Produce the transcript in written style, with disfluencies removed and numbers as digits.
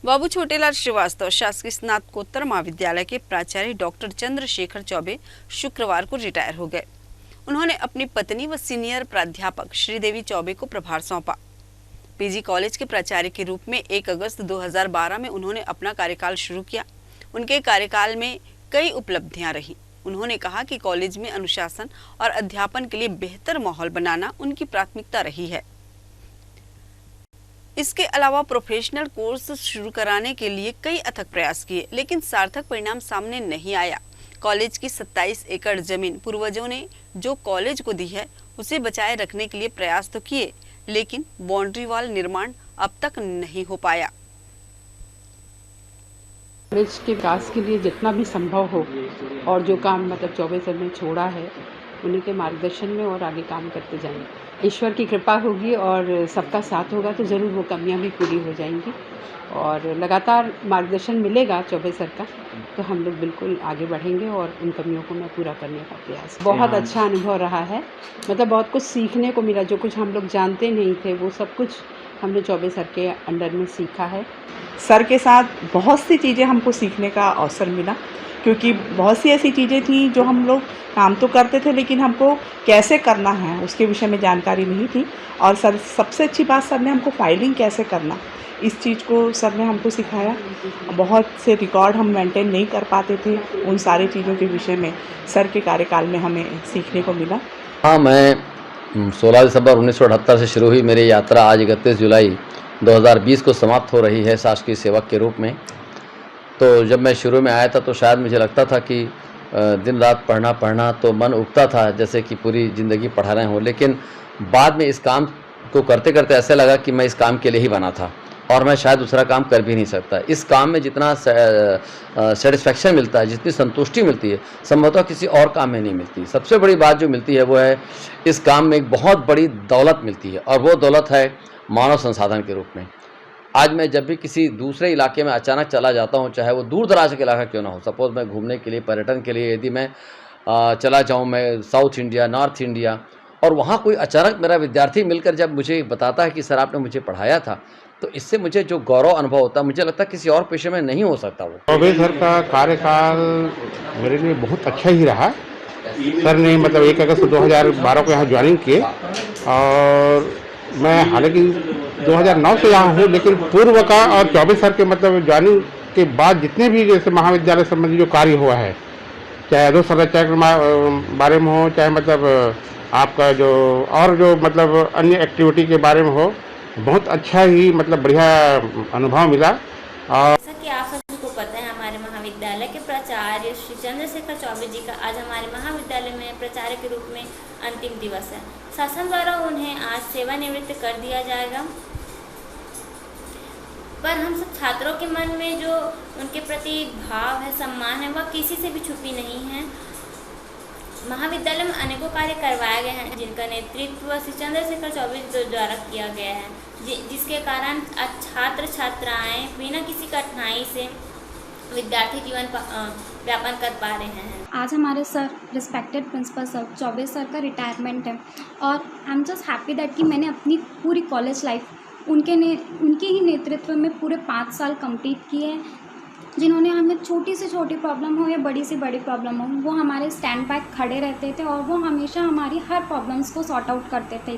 बाबू छोटेलाल श्रीवास्तव शासकीय स्नातकोत्तर महाविद्यालय के प्राचार्य डॉक्टर चंद्रशेखर चौबे शुक्रवार को रिटायर हो गए। उन्होंने अपनी पत्नी व सीनियर प्राध्यापक श्रीदेवी चौबे को प्रभार सौंपा। पीजी कॉलेज के प्राचार्य के रूप में 1 अगस्त 2012 में उन्होंने अपना कार्यकाल शुरू किया। उनके कार्यकाल में कई उपलब्धियां रही। उन्होंने कहा कि कॉलेज में अनुशासन और अध्यापन के लिए बेहतर माहौल बनाना उनकी प्राथमिकता रही है। इसके अलावा प्रोफेशनल कोर्स शुरू कराने के लिए कई अथक प्रयास किए, लेकिन सार्थक परिणाम सामने नहीं आया। कॉलेज की 27 एकड़ जमीन पूर्वजों ने जो कॉलेज को दी है उसे बचाए रखने के लिए प्रयास तो किए, लेकिन बाउंड्री वॉल निर्माण अब तक नहीं हो पाया। कॉलेज के विकास के लिए जितना भी संभव हो और जो काम चौबे सर ने छोड़ा है उन्हीं के मार्गदर्शन में और आगे काम करते जाएंगे। ईश्वर की कृपा होगी और सबका साथ होगा तो ज़रूर वो कमियां भी पूरी हो जाएंगी और लगातार मार्गदर्शन मिलेगा चौबे सर का, तो हम लोग बिल्कुल आगे बढ़ेंगे और उन कमियों को मैं पूरा करने का प्रयास। बहुत अच्छा अनुभव रहा है, बहुत कुछ सीखने को मिला। जो कुछ हम लोग जानते नहीं थे वो सब कुछ हमने चौबे सर के अंडर में सीखा है। सर के साथ बहुत सी चीज़ें हमको सीखने का अवसर मिला, क्योंकि बहुत सी ऐसी चीज़ें थी जो हम लोग काम तो करते थे लेकिन हमको कैसे करना है उसके विषय में जानकारी नहीं थी। और सर सबसे अच्छी बात, सर ने हमको फाइलिंग कैसे करना इस चीज़ को सर ने हमको सिखाया। बहुत से रिकॉर्ड हम मेंटेन नहीं कर पाते थे, उन सारी चीज़ों के विषय में सर के कार्यकाल में हमें सीखने को मिला। हाँ, मैं 16 दिसंबर 1978 से शुरू हुई मेरी यात्रा आज 31 जुलाई 2020 को समाप्त हो रही है शासकीय सेवक के रूप में। तो जब मैं शुरू में आया था तो शायद मुझे लगता था कि दिन रात पढ़ना तो मन उबता था जैसे कि पूरी ज़िंदगी पढ़ा रहे हों, लेकिन बाद में इस काम को करते करते ऐसे लगा कि मैं इस काम के लिए ही बना था और मैं शायद दूसरा काम कर भी नहीं सकता। इस काम में जितना सेटिस्फेक्शन मिलता है, जितनी संतुष्टि मिलती है, संभवतः किसी और काम में नहीं मिलती। सबसे बड़ी बात जो मिलती है वो है इस काम में एक बहुत बड़ी दौलत मिलती है और वो दौलत है मानव संसाधन के रूप में। आज मैं जब भी किसी दूसरे इलाके में अचानक चला जाता हूँ, चाहे वो दूर दराज का इलाका क्यों ना हो, सपोज़ मैं घूमने के लिए, पर्यटन के लिए यदि मैं चला जाऊँ, मैं साउथ इंडिया, नॉर्थ इंडिया, और वहाँ कोई अचानक मेरा विद्यार्थी मिलकर जब मुझे बताता है कि सर आपने मुझे पढ़ाया था, तो इससे मुझे जो गौरव अनुभव होता है, मुझे लगता है किसी और पेशे में नहीं हो सकता वो। चौबे सर का कार्यकाल मेरे लिए बहुत अच्छा ही रहा। सर ने 1 अगस्त 2012 को यहाँ ज्वाइनिंग किए और मैं हालांकि 2009 से यहाँ हूँ, लेकिन पूर्व का और चौबे सर के ज्वाइनिंग के बाद जितने भी जैसे महाविद्यालय संबंधी जो कार्य हुआ है, चाहे अधोसंरचना के बारे में हो, चाहे आपका जो और जो अन्य एक्टिविटी के बारे में हो, बहुत अच्छा ही बढ़िया अनुभव मिला। और जैसा कि आप सभी को पता है, हमारे महाविद्यालय के प्राचार्य श्री चंद्रशेखर चौबे जी का आज हमारे महाविद्यालय में प्राचार्य के रूप में अंतिम दिवस है। शासन द्वारा उन्हें आज सेवानिवृत्त कर दिया जाएगा, पर हम सब छात्रों के मन में जो उनके प्रति भाव है, सम्मान है, वह किसी से भी छुपी नहीं है। महाविद्यालय में अनेकों कार्य करवाए गए हैं जिनका नेतृत्व श्री चंद्रशेखर चौबे द्वारा किया गया है, जिसके कारण आज छात्र छात्राएं बिना किसी कठिनाई से विद्यार्थी जीवन व्यापन कर पा रहे हैं। आज हमारे sir, respected principal sir Chaubey sir का रिटायरमेंट है और I am just happy that कि मैंने अपनी पूरी कॉलेज लाइफ उनके ही नेतृत्व में पूरे 5 साल कंप्लीट किए हैं। जिन्होंने हमें छोटी से छोटी प्रॉब्लम हो या बड़ी से बड़ी प्रॉब्लम हो, वो हमारे स्टैंड बैक खड़े रहते थे और वो हमेशा हमारी हर प्रॉब्लम्स को सॉर्ट आउट करते थे।